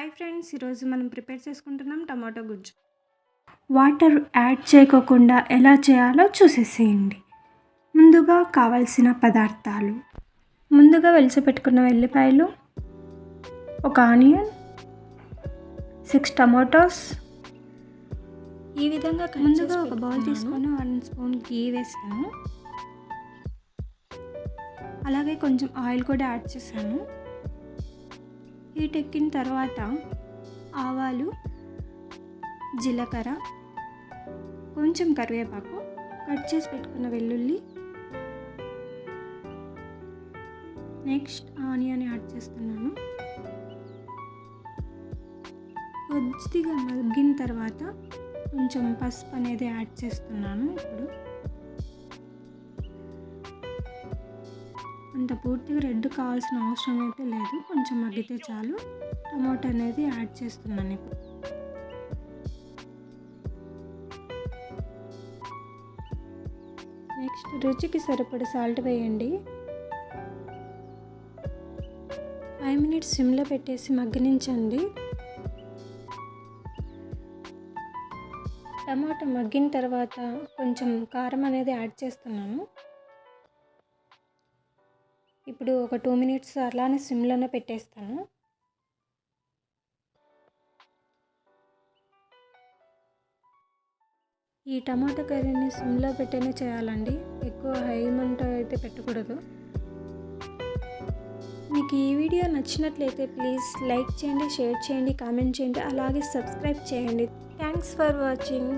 Hi friends, ఈరోజు మనం prepare చేసుకుంటున్నాం టమాటో గుజ్జు. వాటర్ యాడ్ చేయకుండా ఎలా చేయాలో చూసేసేయండి. ముందుగా కావాల్సిన పదార్థాలు: ముందుగా వెలిసిపెట్టుకున్న వెల్లిపాయలు, ఒక ఆనియన్, 6 టమాటోస్. ఈ విధంగా ముందుగా ఒక బౌల్ తీసుకొని 1 స్పూన్ గీ వేసాను. అలాగే కొంచెం ఆయిల్ కూడా యాడ్ చేశాను. హీట్ ఎక్కిన తర్వాత ఆవాలు, జీలకర్ర, కొంచెం కరివేపాకు, కట్ చేసి పెట్టుకున్న వెల్లుల్లి, నెక్స్ట్ ఆనియన్ యాడ్ చేస్తున్నాను. కొద్దిగా మగ్గిన తర్వాత కొంచెం పసుపు అనేది యాడ్ చేస్తున్నాను. ఇప్పుడు అంత పూర్తిగా రెడ్ కావాల్సిన అవసరం అయితే లేదు, కొంచెం మగ్గితే చాలు. టమాటో అనేది యాడ్ చేస్తున్నాను. ఇప్పుడు నెక్స్ట్ రుచికి సరిపడ సాల్ట్ వేయండి. 5 మినిట్స్ సిమ్లో పెట్టేసి మగ్గనించండి. టమాటో మగ్గిన తర్వాత కొంచెం కారం అనేది యాడ్ చేస్తున్నాను. ఇప్పుడు ఒక 2 మినిట్స్ అలానే సిమ్లోనే పెట్టేస్తాను. ఈ టమాటా కర్రీని సిమ్లో పెట్టేనే చేయాలండి, ఎక్కువ హై మంట అయితే పెట్టకూడదు. మీకు ఈ వీడియో నచ్చినట్లయితే ప్లీజ్ లైక్ చేయండి, షేర్ చేయండి, కామెంట్ చేయండి, అలాగే సబ్స్క్రైబ్ చేయండి. Thanks for watching.